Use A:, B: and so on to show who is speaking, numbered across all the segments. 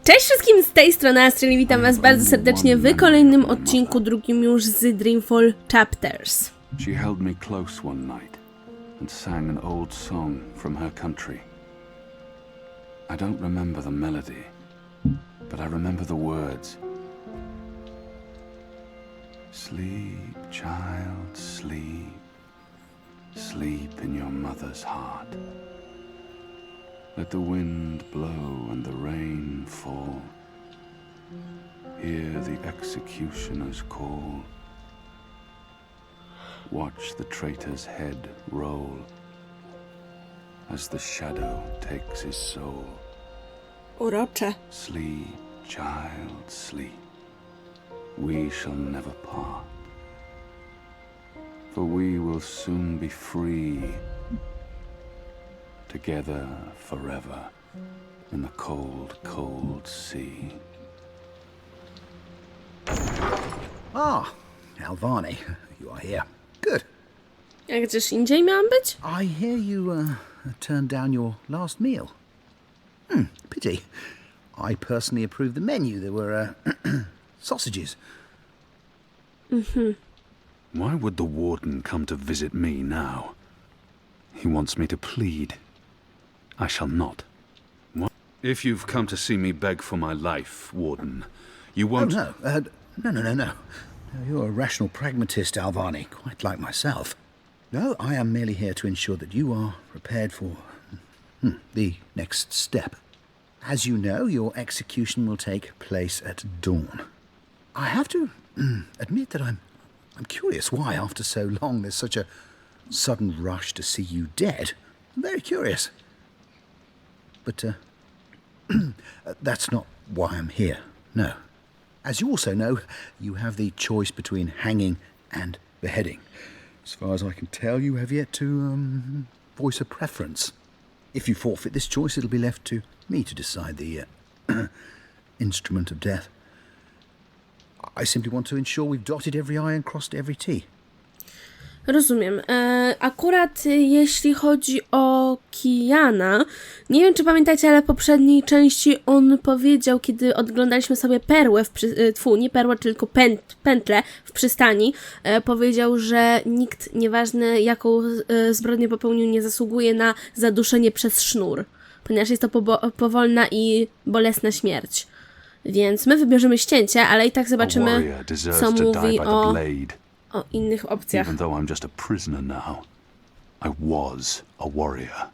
A: Cześć wszystkim, z tej strony Astrid, witam was bardzo serdecznie w kolejnym odcinku, drugim już z Dreamfall Chapters.
B: She held me close one night and sang an old song from her country. I don't remember the melody, but I remember the words. Sleep, child, sleep. Sleep in your mother's heart. Let the wind blow and the rain fall. Hear the executioner's call. Watch the traitor's head roll as the shadow takes his soul.
A: Urocze.
B: Sleep, child, sleep. We shall never part. For we will soon be free. Together forever in the cold, cold sea.
C: Ah, Alvani, you are here. Good.
A: Jak gdzieś indziej miałam być?
C: I hear you turned down your last meal. Pity. I personally approved the menu. There were sausages.
B: Why would the warden come to visit me now? He wants me to plead. I shall not. What? If you've come to see me beg for my life, warden, you won't...
C: Oh, no. You're a rational pragmatist, Alvani, quite like myself. No, I am merely here to ensure that you are prepared for the next step. As you know, your execution will take place at dawn. I have to admit that I'm curious why, after so long, there's such a sudden rush to see you dead. I'm very curious. But that's not why I'm here, no. As you also know, you have the choice between hanging and beheading. As far as I can tell, you have yet to voice a preference. If you forfeit this choice, it'll be left to me to decide the instrument of death. I simply want to ensure we've dotted every I and crossed every T.
A: Rozumiem. Akurat jeśli chodzi o Kiana, nie wiem czy pamiętacie, ale w poprzedniej części on powiedział, kiedy oglądaliśmy sobie perłę, nie perłę, tylko pętlę w przystani, powiedział, że nikt, nieważne jaką zbrodnię popełnił, nie zasługuje na zaduszenie przez sznur, ponieważ jest to powolna i bolesna śmierć. Więc my wybierzemy ścięcie, ale i tak zobaczymy, co mówi o innych opcjach.
B: Even though I'm just a prisoner now, I was a warrior.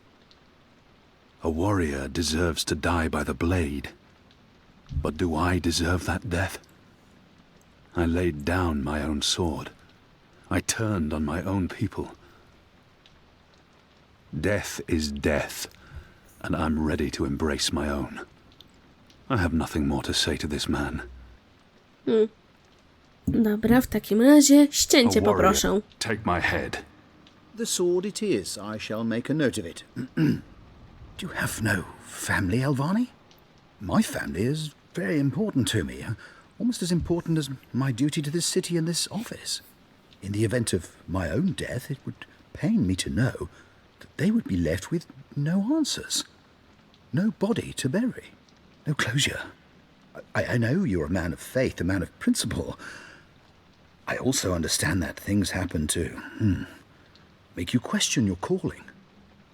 B: A warrior deserves to die by the blade. But do I deserve that death? I laid down my own sword. I turned on my own people. Death is death, and I'm ready to embrace my own. I have nothing more to say to this man.
A: Dobra, w takim razie ścięcie poproszę.
B: Take my head.
C: The sword it is. I shall make a note of it. Do you have no family, Alvani? My family is very important to me. Almost as important as my duty to this city and this office. In the event of my own death, it would pain me to know that they would be left with no answers. No body to bury. No closure. I know you're a man of faith, a man of principle. I also understand that things happen to make you question your calling.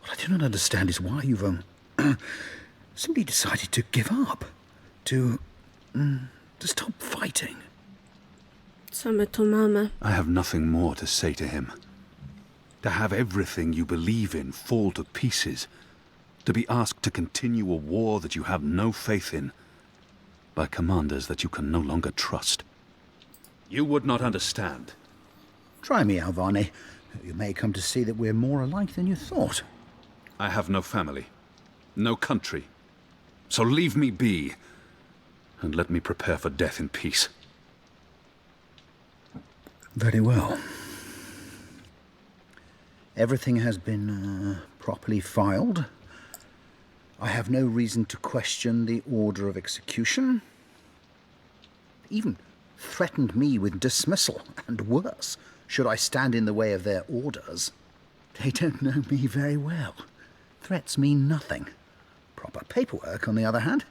C: What I do not understand is why you've simply decided to give up, to stop fighting.
A: Co my tu mamy?
B: I have nothing more to say to him. To have everything you believe in fall to pieces. To be asked to continue a war that you have no faith in by commanders that you can no longer trust. You would not understand.
C: Try me, Alvani. You may come to see that we're more alike than you thought.
B: I have no family, no country. So leave me be, and let me prepare for death in peace.
C: Very well. Everything has been properly filed. I have no reason to question the order of execution. Even threatened me with dismissal, and worse, should I stand in the way of their orders. They don't know me very well. Threats mean nothing. Proper paperwork, on the other hand.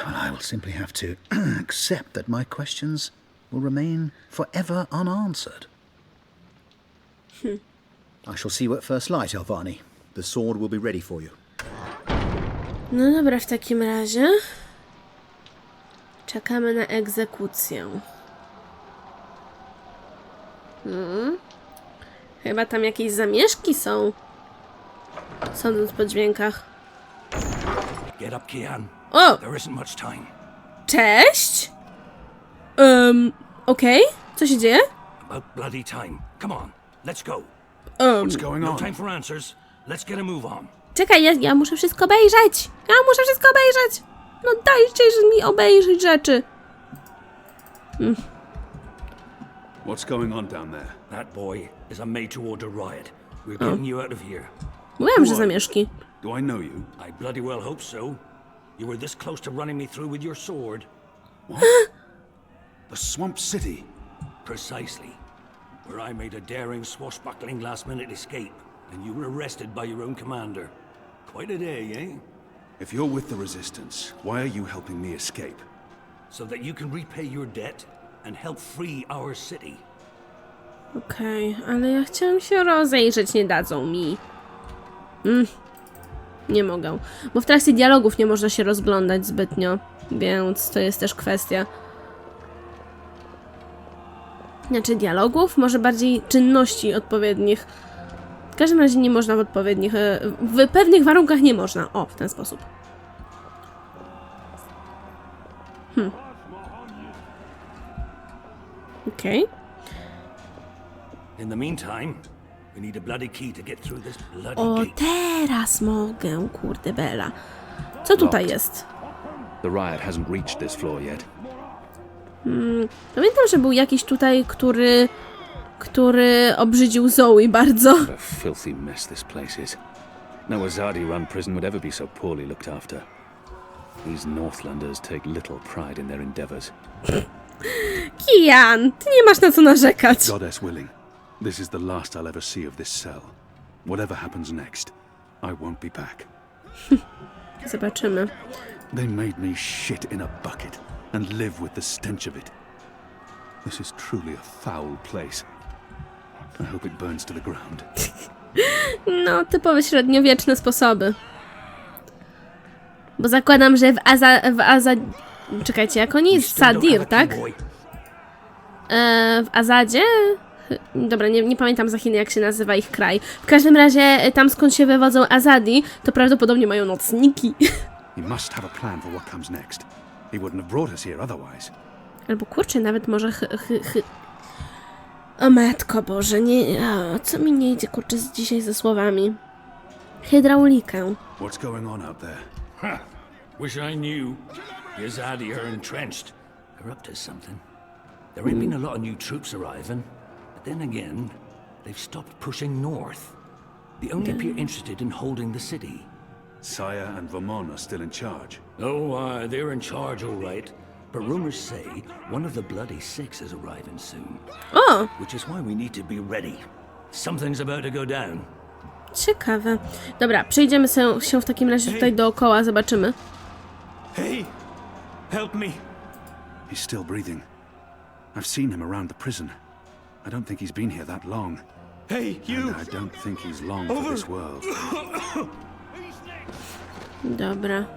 C: Well, I will simply have to accept that my questions will remain forever unanswered. I shall see you at first light, Alvani. The sword will be ready for you.
A: No dobra, w takim razie czekamy na egzekucję. Chyba tam jakieś zamieszki są. Sądząc po dźwiękach.
D: Get up, Kian.
A: O!
D: There isn't much time.
A: Cześć! Okej? Co się dzieje?
D: About bloody time. Come on, let's go.
B: What's going
D: No
B: on?
D: time for answers. Let's get a move on.
A: Czekaj, ja muszę wszystko obejrzeć! Ja muszę wszystko obejrzeć! No dajcie mi obejrzeć rzeczy!
B: What's going on down there?
D: That boy is a made-to-order riot. We're getting you out of here.
A: Mówiłam, że zamieszki.
B: Do I know you?
D: I bloody well hope so. You were this close to running me through with your sword.
B: What? The Swamp City?
D: Precisely. Where I made a daring, swashbuckling last-minute escape, and you were arrested by your own commander. Quite a day, eh?
B: If you're with the Resistance, why are you helping me escape?
D: So that you can repay your debt and help free our city.
A: Okej, ale ja chciałam się rozejrzeć, nie dadzą mi. Nie mogę. Bo w trakcie dialogów nie można się rozglądać zbytnio, więc to jest też kwestia. Znaczy dialogów? Może bardziej czynności odpowiednich. W każdym razie nie można w odpowiednich... W pewnych warunkach nie można. O, w ten sposób. Okej.
D: In the meantime, we need a bloody key to get through this bloody
A: O,
D: gate.
A: teraz mogę, kurde bela. Co tutaj jest?
B: The riot hasn't reached this floor yet.
A: Pamiętam, że był jakiś tutaj, który obrzydził Zoe bardzo.
B: What a filthy mess this place is. No Azadi-run prison would ever be so poorly looked after. These Northlanders take little pride in their endeavors.
A: Kian, ty nie masz na co narzekać.
B: Goddess willing, this is the last I'll ever see of this cell. Whatever happens next, I won't be back.
A: Zobaczymy.
B: They made me shit in a bucket and live with the stench of it. This is truly a foul place. I hope it burns to the ground.
A: No, typowe średniowieczne sposoby. Bo zakładam, że czekajcie, jak oni jest
D: Still don't have
A: Sadir,
D: a
A: tak?
D: key, boy.
A: W Azadzie? Dobra, nie pamiętam za Chiny, jak się nazywa ich kraj. W każdym razie, tam skąd się wywodzą Azadi, to prawdopodobnie mają nocniki.
B: He must have a plan for what comes next. He wouldn't have brought us here otherwise.
A: Albo kurczę, nawet może O matko Boże, nie... co mi nie idzie, kurczę, dzisiaj ze słowami? Hydraulikę.
B: What's going on out there?
D: Huh. Wish I knew. The Azadi are entrenched. They're up to something. There ain't been a lot of new troops arriving, but then again, they've stopped pushing north. They only appear interested in holding the city.
B: Saya and Vermont are still in charge.
D: Oh, they're in charge, all right. But rumors say one of the Bloody Six is arriving soon.
A: O!
D: Which is why we need to be ready. Something's about to go down.
A: Ciekawe. Dobra, przejdziemy się w takim razie tutaj dookoła, zobaczymy.
D: Hey! Help me!
B: He's still breathing. I've seen him around the prison. I don't think he's been here that long.
D: Hey, you!
B: And I don't think he's long for this world.
A: Dobra.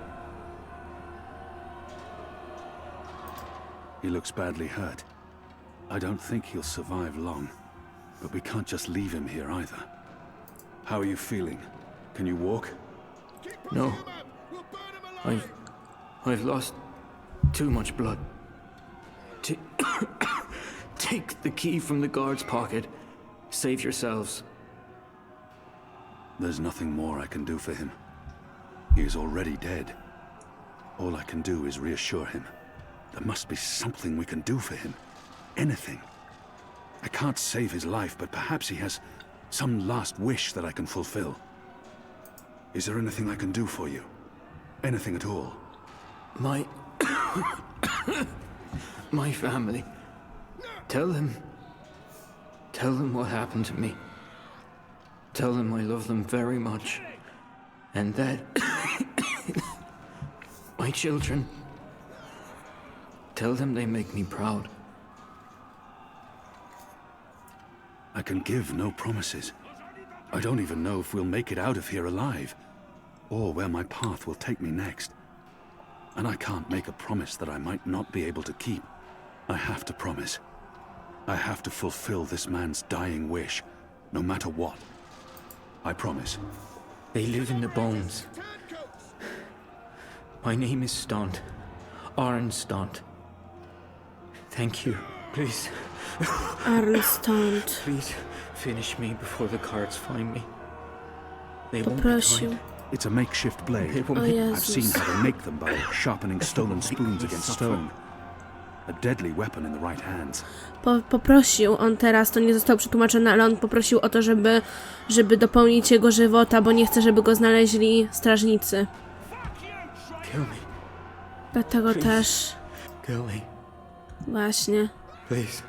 B: He looks badly hurt. I don't think he'll survive long. But we can't just leave him here either. How are you feeling? Can you walk?
E: No. I've lost too much blood. Take the key from the guard's pocket. Save yourselves.
B: There's nothing more I can do for him. He is already dead. All I can do is reassure him. There must be something we can do for him. Anything. I can't save his life, but perhaps he has some last wish that I can fulfill. Is there anything I can do for you? Anything at all?
E: My family. Tell them what happened to me. Tell them I love them very much. And that my children Tell them they make me proud.
B: I can give no promises. I don't even know if we'll make it out of here alive, or where my path will take me next. And I can't make a promise that I might not be able to keep. I have to promise. I have to fulfill this man's dying wish, no matter what. I promise.
E: They live in the bones. My name is Stunt. Arnstunt. Thank you. Please.
A: Arnstunt.
E: Please finish me before the cards find me. They won't be
A: Poprosił.
E: kind.
B: It's a makeshift blade.
E: They won't
A: O
E: be...
B: I've seen
A: Jezus.
B: how they make them by sharpening stolen spoons against stone. A deadly weapon in the right hands.
A: Poprosił on teraz, to nie zostało przetłumaczone, ale on poprosił o to, żeby dopełnić jego żywota, bo nie chce, żeby go znaleźli strażnicy.
E: Kill me.
A: Dlatego
E: Please.
A: też
E: Kill me.
A: właśnie.
E: Please.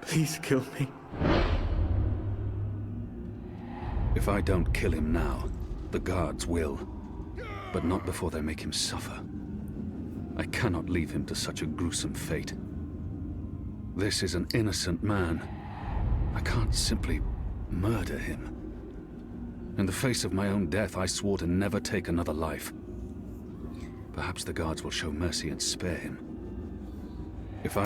E: Please kill me.
B: If I don't kill him now, the guards will. But not before they make him suffer. I cannot leave him to such a gruesome fate. This is an innocent man. I can't simply murder him. In the face of my own death, I swore to never take another life. Perhaps the guards will show mercy and spare him. If I...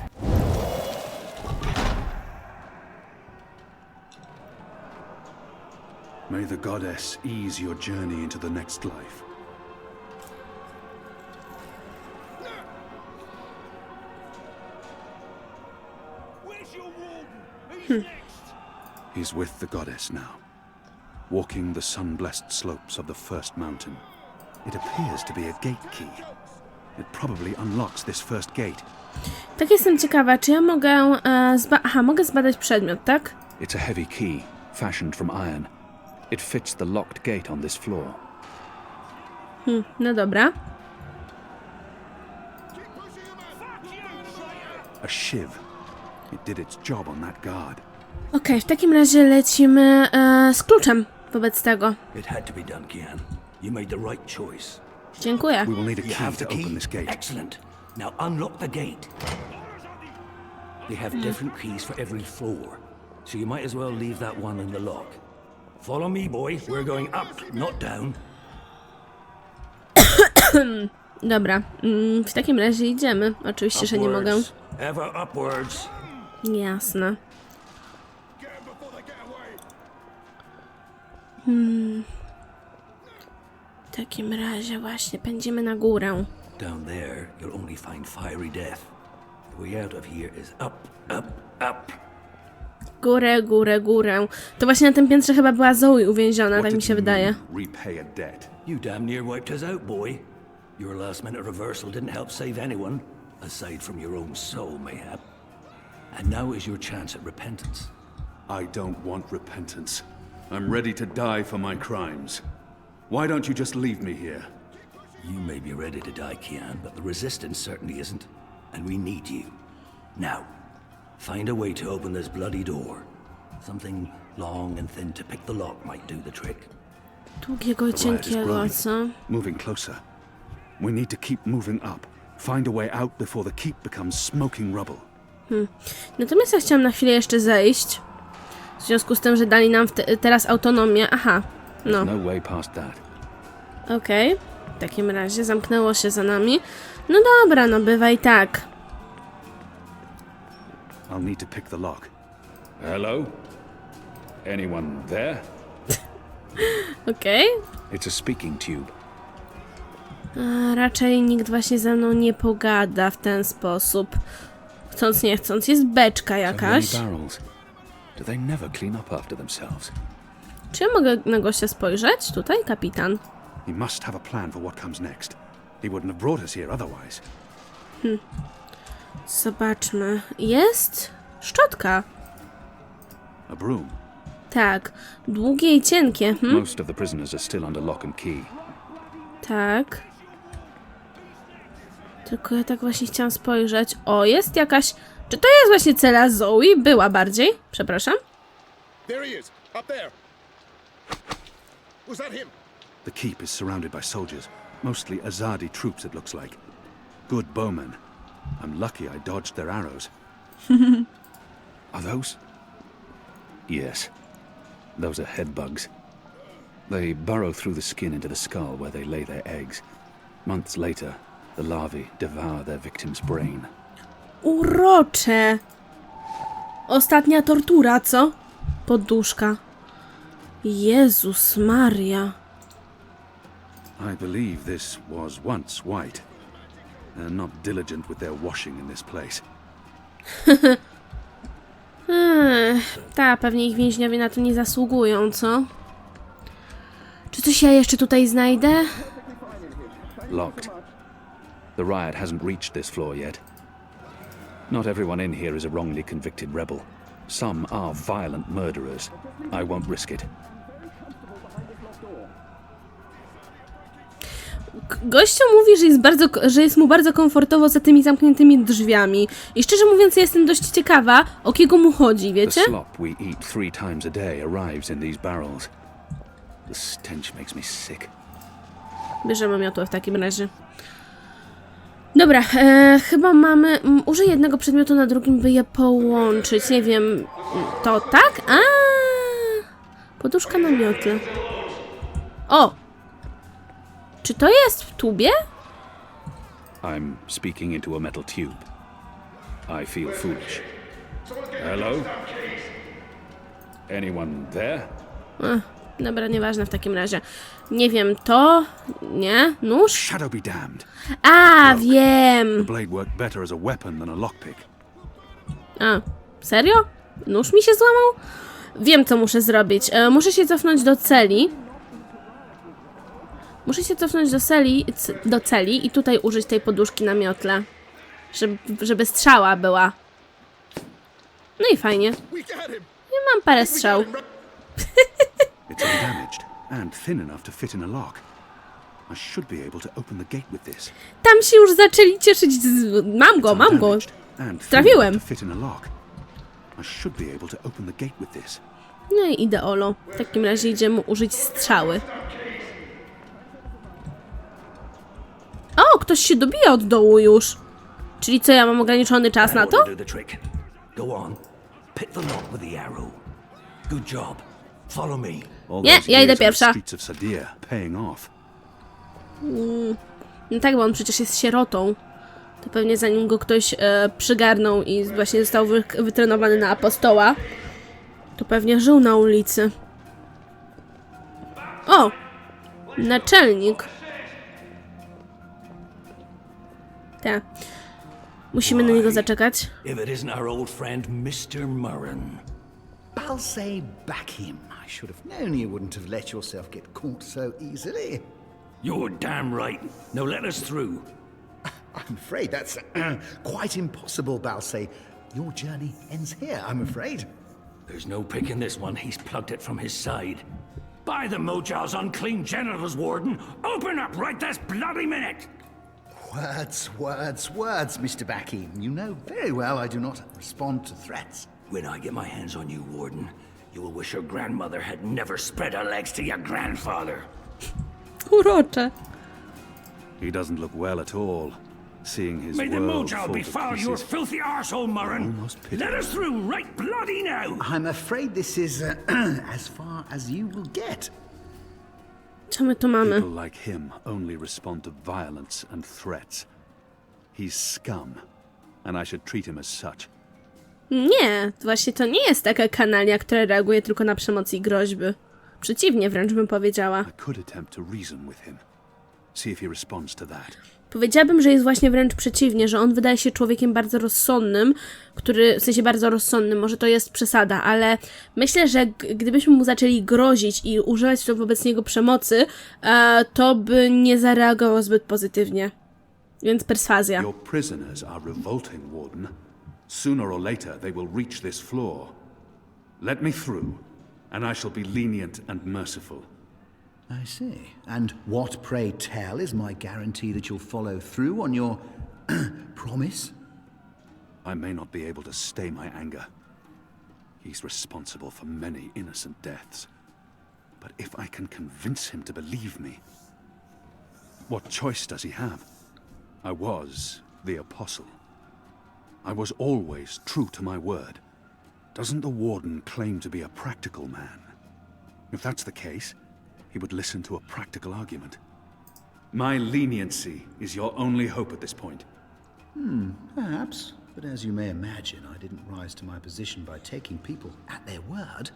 B: May the goddess ease your journey into the next life. He's with the goddess now, walking the sun-blessed slopes of the first mountain. It appears to be a gate key. It probably unlocks this first gate.
A: Tak, jestem ciekawa, czy ja mogę mogę zbadać przedmiot, tak?
B: It's a heavy key, fashioned from iron. It fits the locked gate on this floor.
A: No dobra.
B: A shiv. It did its job on that guard.
A: Okej, w takim razie lecimy z kluczem wobec tego.
D: It had to be done, Kian. You made the right choice.
A: Dziękuję.
B: We will need a
D: You
B: key
D: have the
B: to
D: key?
B: open this gate.
D: Excellent. Now unlock the gate. They have different keys for every floor, so you might as well leave that one in the lock. Follow me, boy. We're going up, not down.
A: Dobra, w takim razie idziemy. Oczywiście, że nie mogę.
D: Upwards. Ever upwards.
A: Jasne. W takim razie właśnie pędzimy na górę.
D: Down there, you'll only find fiery death. The way out of here is up, up, up.
A: Górę, górę, górę. To właśnie na tym piętrze chyba była Zoe uwięziona,
B: What
A: tak mi
B: did
A: się
B: you
A: wydaje.
B: mean, repay a debt?
D: You damn near wiped us out, boy. Your last-minute reversal didn't help save anyone, aside from your own soul, mayhap. And now is your chance at repentance.
B: I don't want repentance. I'm ready to die for my crimes. Why don't you just leave me here?
D: You may be ready to die, Kian, but the Resistance certainly isn't, and we need you. Now, find a way to open this bloody door. Something long and thin to pick the lock might do the trick.
A: Długiego i
B: The riot is
A: cienkiego,
B: growing,
A: co?
B: moving closer. We need to keep moving up. Find a way out before the keep becomes smoking rubble.
A: Natomiast ja chciałam na chwilę jeszcze zejść. W związku z tym, że dali nam teraz autonomię. Aha, no.
B: No way past that.
A: Okej. W takim razie zamknęło się za nami. No dobra, no bywa i tak.
B: I'll need to pick the lock. Hello? Anyone there?
A: Okej.
B: It's a speaking tube.
A: Raczej nikt właśnie ze mną nie pogada w ten sposób. Chcąc nie chcąc. Jest beczka
B: So
A: jakaś.
B: many barrels. Do they never clean up after themselves?
A: Czy ja mogę na gościa spojrzeć? Tutaj kapitan.
B: He must have a plan for what comes next. He wouldn't have brought us here otherwise.
A: Zobaczmy. Jest szczotka.
B: A broom.
A: Tak. Długie i cienkie.
B: Most of the prisoners are still under lock and key.
A: Tak. Tylko ja tak właśnie chciałam spojrzeć. O, jest jakaś... Czy to jest właśnie cela Zoe? Była bardziej. Przepraszam.
F: There he is, up there. Was that him?
B: The keep is surrounded by soldiers. Mostly Azadi troops, it looks like. Good bowmen. I'm lucky I dodged their arrows. Are those? Yes. Those are head bugs. They burrow through the skin into the skull where they lay their eggs. Months later, the larvae devour their victim's brain.
A: Urocze! Ostatnia tortura, co? Poduszka. Jezus Maria.
B: I believe this was once white. They're not diligent with their washing in this place.
A: Pewnie ich więźniowie na to nie zasługują, co? Czy coś ja jeszcze tutaj znajdę?
B: Locked. The riot hasn't reached this floor yet. Not everyone in here is a wrongly convicted rebel. Some are violent murderers. I won't risk it.
A: Gościu mówi, że jest mu bardzo komfortowo za tymi zamkniętymi drzwiami. I szczerze mówiąc, jestem dość ciekawa, o kiego mu chodzi, wiecie?
B: The slop we eat 3 times a day arrives in these barrels. The stench makes me sick.
A: Bierzemy miotłę w takim razie. Dobra, chyba mamy... Użyję jednego przedmiotu na drugim, by je połączyć. Nie wiem... To tak? Poduszka na miotle. O! Czy to jest w tubie?
B: I'm speaking into a metal tube. I feel foolish. Hello? Anyone there?
A: Dobra, nieważne w takim razie. Nie wiem, to... Nie? Nóż?
B: Shadow be damned.
A: Wiem!
B: The blade worked better as a weapon than a lockpick.
A: Serio? Nóż mi się złamał? Wiem, co muszę zrobić. Muszę się cofnąć do celi. Muszę się cofnąć do celi i tutaj użyć tej poduszki na miotle. Żeby strzała była. No i fajnie. Ja mam parę strzał.
B: It's undamaged and thin enough to fit in a lock. I should be able to open the gate with this.
A: Tam się już zaczęli cieszyć Mam go! Trafiłem!
B: I should be able to open the gate with this.
A: No i ideolo. W takim razie idziemy użyć strzały. O, ktoś się dobija od dołu już. Czyli co, ja mam ograniczony czas na to?
D: Go on. Pick the lock with the arrow. Good job. Follow me.
A: Nie, ja idę pierwsza. No tak, bo on przecież jest sierotą. To pewnie zanim go ktoś przygarnął i właśnie został wytrenowany na apostoła, to pewnie żył na ulicy. O! Naczelnik. Tak. Musimy na niego zaczekać.
D: If it isn't our old friend Mr. Murren.
C: Balsay Bakim. I should have known you wouldn't have let yourself get caught so easily.
D: You're damn right. Now let us through.
C: I'm afraid that's quite impossible, Balsay. Your journey ends here, I'm afraid.
D: There's no picking this one. He's plugged it from his side. By the Mojal's unclean genitals, Warden! Open up right this bloody minute!
C: Words, Mr. Bakim. You know very well I do not respond to threats.
D: When I get my hands on you, Warden, you will wish your grandmother had never spread her legs to your grandfather.
A: Urocze.
B: He doesn't look well at all. Seeing his
D: May the
B: world
D: Mojal
B: fall to
D: befoul your
B: pieces.
D: filthy arsehole, Murren!
B: Almost pity.
D: Let us through right bloody now!
C: I'm afraid this is as far as you will get.
A: Co my tu mamy?
B: People like him only respond to violence and threats. He's scum, and I should treat him as such.
A: Nie, właśnie to nie jest taka kanalia, która reaguje tylko na przemoc i groźby. Przeciwnie, wręcz bym powiedziała.
B: I could attempt to reason with him. See if he responds to that.
A: Powiedziałabym, że jest właśnie wręcz przeciwnie, że on wydaje się człowiekiem bardzo rozsądnym, w sensie bardzo rozsądnym, może to jest przesada, ale myślę, że gdybyśmy mu zaczęli grozić i używać to wobec niego przemocy, to by nie zareagował zbyt pozytywnie. Więc perswazja.
B: Your prisoners are revolting, Warden. Sooner or later they will reach this floor. Let me through, and I shall be lenient and merciful.
C: I see. And what, pray tell, is my guarantee that you'll follow through on your promise?
B: I may not be able to stay my anger. He's responsible for many innocent deaths. But if I can convince him to believe me... What choice does he have? I was the apostle. I was always true to my word. Doesn't the warden claim to be a practical man? If that's the case, he would listen to a practical argument. My leniency is your only hope at this point.
C: Perhaps. But as you may imagine, I didn't rise to my position by taking people at their word.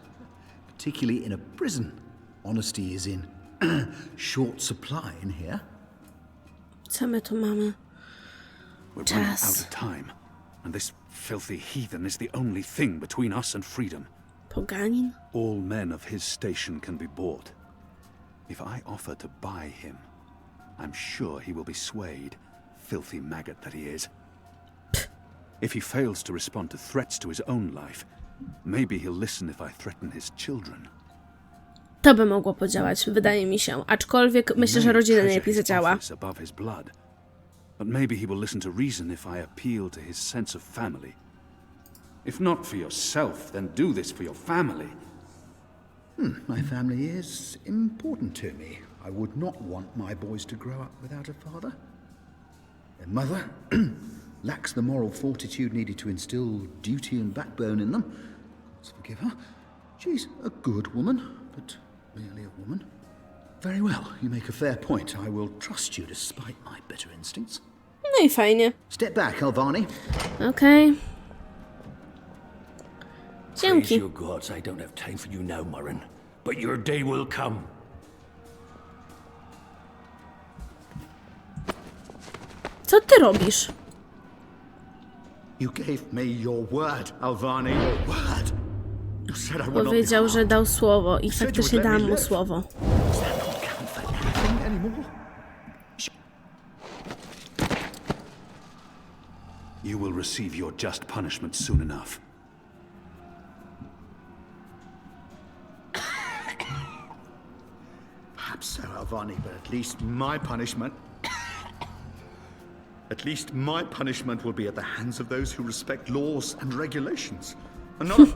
C: Particularly in a prison. Honesty is in short supply in here.
A: Co my tu mamy?
B: We're running
A: Czas.
B: out of time, and this filthy heathen is the only thing between us and freedom.
A: Poganin?
B: All men of his station can be bought. If I offer to buy him, I'm sure he will be swayed, filthy maggot that he is. If he fails to respond to threats to his own life, maybe he'll listen if I threaten his children.
A: To by mogło podziałać, wydaje mi się. Aczkolwiek myślę, że rodzina najlepiej zadziała.
B: Above his blood. But maybe he will listen to reason if I appeal to his sense of family. If not for yourself, then do this for your family.
C: My family is important to me. I would not want my boys to grow up without a father. Their mother lacks the moral fortitude needed to instill duty and backbone in them. Let's forgive her. She's a good woman, but merely a woman. Very well, you make a fair point. I will trust you despite my better instincts.
A: No i fajnie.
C: Step back, Alvani.
A: Okej.
D: Praise
A: Dzięki.
D: your gods, I don't have time for you now, Murren. But your day will come.
A: Co ty robisz?
C: You gave me your word, Alvani, your word. You said I would not be
A: Powiedział, że
C: harmed.
A: dał słowo i
C: Said you
A: faktycznie
C: would let
A: dałam
C: me
A: mu
C: live.
A: słowo.
C: Does that not count for anything anymore?
B: You will receive your just punishment soon enough.
C: Perhaps so, Alvani, but at least my punishment... At least my punishment will be at the hands of those who respect laws and regulations. And not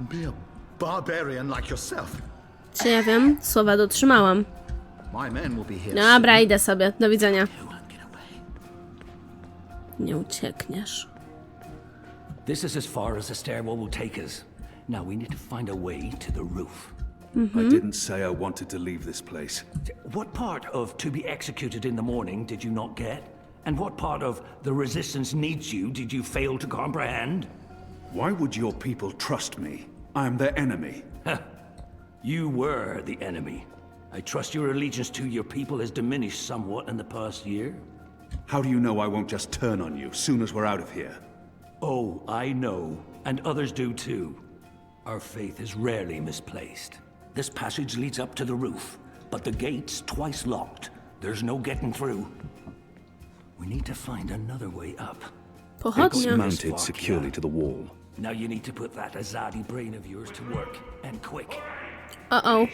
C: be a barbarian like yourself.
A: Czy ja wiem? Słowa dotrzymałam.
C: My men will be here
A: Dobra,
C: soon.
A: idę sobie. Do widzenia.
C: You won't get away.
A: Nie uciekniesz.
D: This is as far as the stairwell will take us. Now we need to find a way to the roof.
B: I didn't say I wanted to leave this place.
D: What part of to be executed in the morning did you not get? And what part of the resistance needs you did you fail to comprehend?
B: Why would your people trust me? I am their enemy.
D: You were the enemy. I trust your allegiance to your people has diminished somewhat in the past year.
B: How do you know I won't just turn on you soon as we're out of here?
D: Oh, I know, and others do too. Our faith is rarely misplaced. This passage leads up to the roof, but the gate's twice locked. There's no getting through. We need to find another way up.
A: Pochodnia.
B: Mounted securely to the wall.
D: Now you need to put that Azadi brain of yours to work, and quick.
A: O.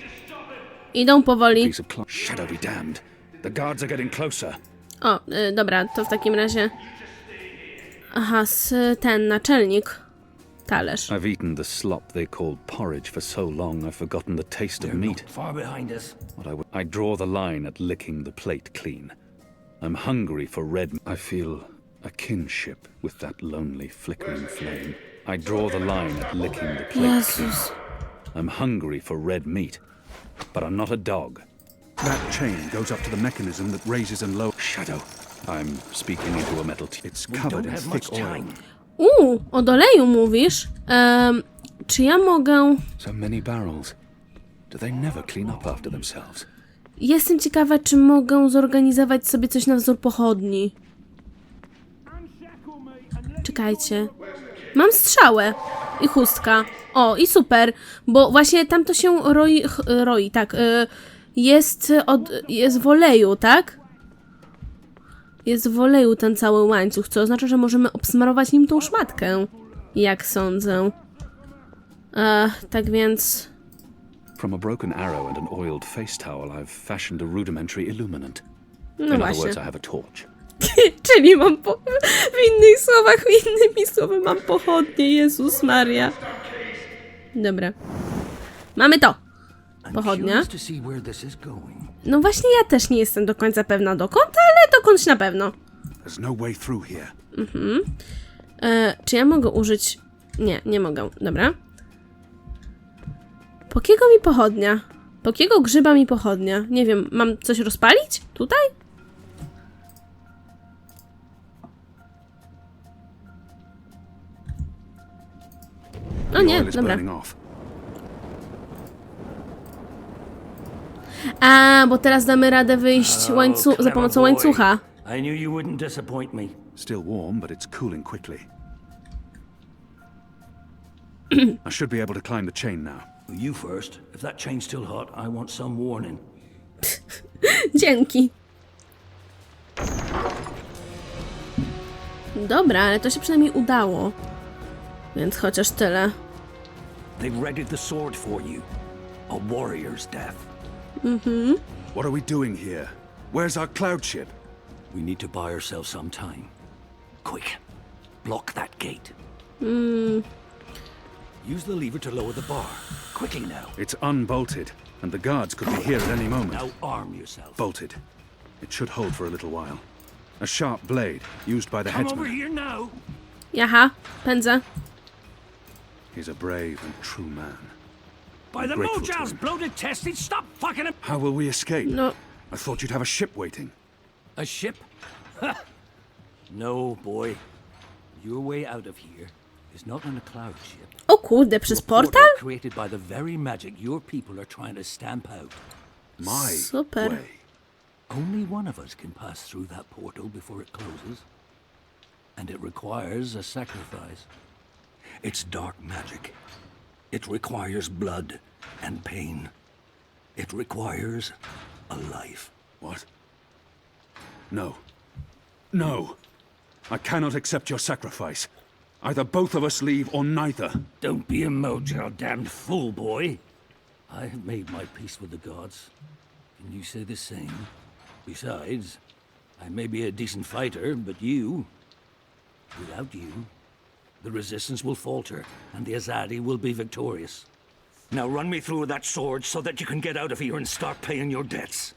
A: Idą powoli.
B: Piece of cloth. Shadow be damned. The guards are getting closer.
A: O, dobra, to w takim razie... Aha, ten naczelnik. Talerz.
B: I've eaten the slop they called porridge for so long I've forgotten the taste of
D: They're
B: meat.
D: not far behind us.
B: I draw the line at licking the plate clean. I'm hungry for red. I feel a kinship with that lonely, flickering flame. I draw the line at licking the plate clean.
A: Jezus.
B: I'm hungry for red meat, but I'm not a dog. That chain goes up to the mechanism that raises and lowers. Shadow. I'm speaking into a metal It's
D: We
B: covered
D: don't
B: in
D: have much
B: thick oil.
D: time.
A: Od oleju mówisz? Czy ja mogę...
B: So many barrels. Do they never clean up after themselves?
A: Jestem ciekawa, czy mogę zorganizować sobie coś na wzór pochodni. Czekajcie. Mam strzałę i chustka. O, i super, bo właśnie tam to się roi, tak. Jest w oleju, tak? Jest w oleju ten cały łańcuch, co oznacza, że możemy obsmarować nim tą szmatkę. Jak sądzę. Tak więc...
B: From a broken arrow and an oiled face towel, I've fashioned a rudimentary illuminant.
A: No
B: In other
A: właśnie.
B: words, I have a torch.
A: Czyli mam w innych słowach, innymi słowy mam pochodnie, Jezus Maria. Dobra. Mamy to. Pochodnia.
D: to see where this is going.
A: No właśnie ja też nie jestem do końca pewna dokąd, ale dokądś na pewno.
B: There's no way through here.
A: Czy ja mogę użyć... Nie, nie mogę. Dobra. Po kiego mi pochodnia? Po kiego grzyba mi pochodnia? Nie wiem, mam coś rozpalić? Tutaj? O nie,
B: Oil is
A: dobra.
B: burning off.
A: A, bo teraz damy radę wyjść za pomocą łańcucha.
D: I knew you wouldn't disappoint me.
B: Still warm, but it's cooling quickly. I should be able to climb the chain now.
D: You first. If that chain's still hot, I want some warning.
A: Dzięki. Dobra, ale to się przynajmniej udało. Więc chociaż tyle.
D: They've readied the sword for you. A warrior's death.
B: What are we doing here? Where's our cloud ship?
D: We need to buy ourselves some time. Quick. Block that gate. Use the lever to lower the bar. Quickly now.
B: It's unbolted, and the guards could be here at any moment.
D: Now arm yourself.
B: Bolted. It should hold for a little while. A sharp blade, used by the
D: Come over
B: headsman.
D: here now.
A: Jaha, pędzę.
B: He's a brave and true man.
D: By the
B: Grateful to
D: Mojal's
B: him.
D: bloated tested, stop fucking him.
B: How will we escape?
A: No,
B: I thought you'd have a ship waiting.
D: A ship? No, boy. Your way out of here is not on a cloud ship.
A: o kurde, przez
D: A portal
A: portal?
D: created by the very magic your people are trying to stamp out.
B: My
A: Super.
B: way.
D: Only one of us can pass through that portal before it closes. And it requires a sacrifice. It's dark magic. It requires blood and pain. It requires a life.
B: What? No. No. I cannot accept your sacrifice. Either both of us leave or neither.
D: Don't be a Mojal damned fool, boy. I have made my peace with the gods. Can you say the same? Besides, I may be a decent fighter, but without you, the resistance will falter, and the Azadi will be victorious. Now run me through that sword so that you can get out of here and start paying your debts.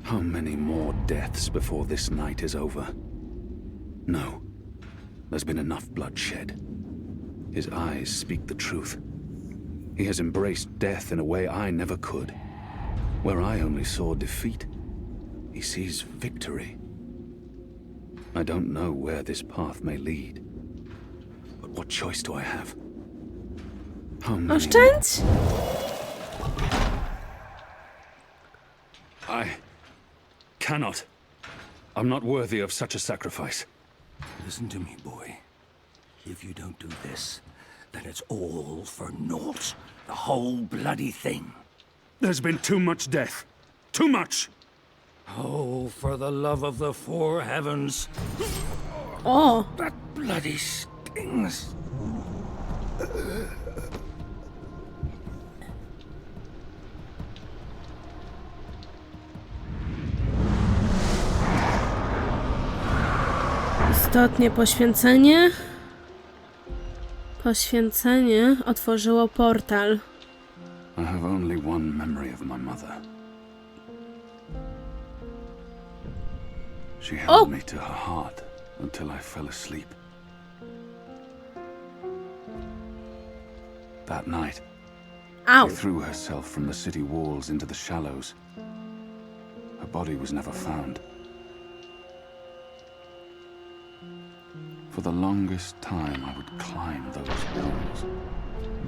B: How many more deaths before this night is over? No. There's been enough bloodshed. His eyes speak the truth. He has embraced death in a way I never could. Where I only saw defeat, he sees victory. I don't know where this path may lead. But what choice do I have? How many...
A: Oszczędź?
B: I cannot. I'm not worthy of such a sacrifice.
D: Listen to me, boy. If you don't do this, then it's all for naught. The whole bloody thing.
B: There's been too much death. Too much!
D: Oh, for the love of the four heavens.
A: O,
D: That bloody stings.
A: istotnie poświęcenie. Poświęcenie otworzyło portal.
B: I have only one memory of my mother. She held me to her heart until I fell asleep. That night,
A: Au.
B: she threw herself from the city walls into the shallows. Her body was never found. For the longest time, I would climb those walls,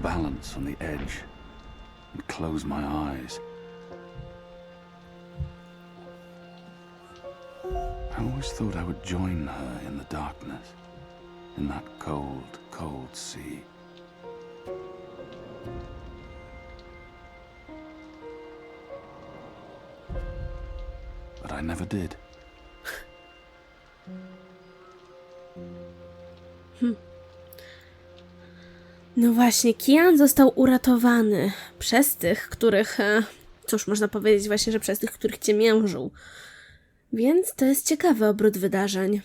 B: balance on the edge, and close my eyes. I always thought I would join her in the darkness, in that cold, cold sea. But I never did.
A: No właśnie, Kian został uratowany przez tych, których... Cóż, można powiedzieć właśnie, że przez tych, których ciemiężył. Więc to jest ciekawy obrót wydarzeń.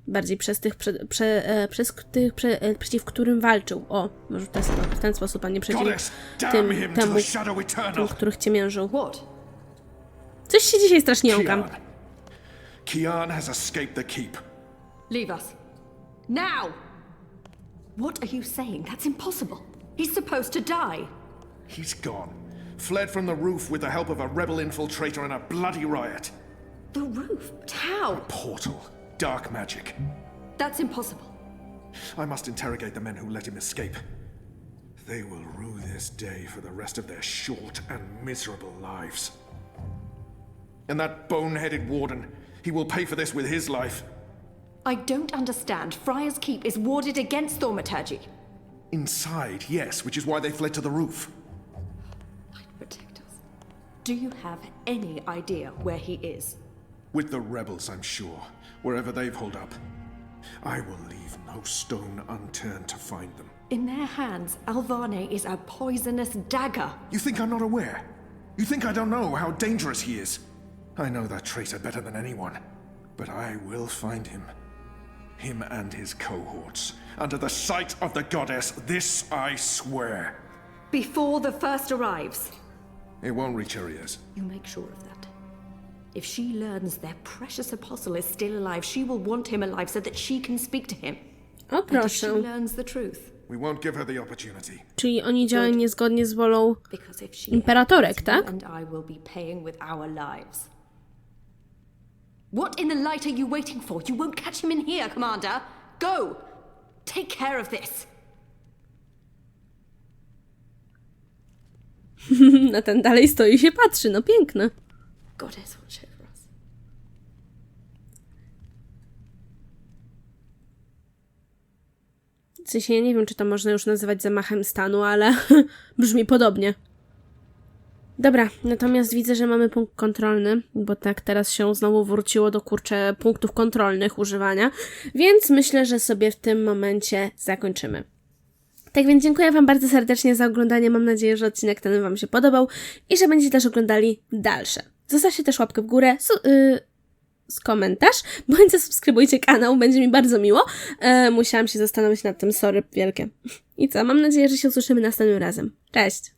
A: bardziej przez tych, przeciw którym walczył. O, może w ten sposób, a nie przeciw tym, których ciemiężył. Coś się dzisiaj strasznie jąkam.
F: Kiana has escaped the keep.
G: Leave us. Now! What are you saying? That's impossible. He's supposed to die.
F: He's gone. Fled from the roof with the help of a rebel infiltrator in a bloody riot.
G: The roof? But how?
F: Portal. Dark magic.
G: That's impossible.
F: I must interrogate the men who let him escape. They will rue this day for the rest of their short and miserable lives. And that bone-headed warden, he will pay for this with his life.
G: I don't understand. Friar's Keep is warded against thaumaturgy.
F: Inside, yes, which is why they fled to the roof.
G: Protect us. Do you have any idea where he is?
F: With the rebels, I'm sure. Wherever they've holed up. I will leave no stone unturned to find them.
G: In their hands, Alvane is a poisonous dagger.
F: You think I'm not aware? You think I don't know how dangerous he is? I know that traitor better than anyone. But I will find him. Him and his cohorts. Under the sight of the goddess, this I swear.
G: Before the first arrives.
F: It won't reach her ears.
G: You make sure of that. If she learns their precious apostle is still alive, she will want him alive so that she can speak to him.
A: O
G: And if she
A: proszę.
G: learns the truth.
F: We won't give her the opportunity.
A: Czyli oni działają niezgodnie z wolą
G: Because if she
A: imperatorek,
G: has,
A: tak?
G: you and I will be paying with our lives. What in the light are you waiting for? You won't catch him in here, Commander. Go! Take care of this.
A: Na ten dalej stoi i się patrzy, no piękne.
G: Goddess watch over us.
A: W sensie ja nie wiem, czy to można już nazywać zamachem stanu, ale brzmi podobnie. Dobra, natomiast widzę, że mamy punkt kontrolny, bo tak teraz się znowu wróciło do punktów kontrolnych używania, więc myślę, że sobie w tym momencie zakończymy. Tak więc dziękuję Wam bardzo serdecznie za oglądanie, mam nadzieję, że odcinek ten Wam się podobał i że będziecie też oglądali dalsze. Zostawcie też łapkę w górę, komentarz, bądź zasubskrybujcie kanał, będzie mi bardzo miło. Musiałam się zastanowić nad tym, sorry wielkie. I co, mam nadzieję, że się usłyszymy następnym razem. Cześć!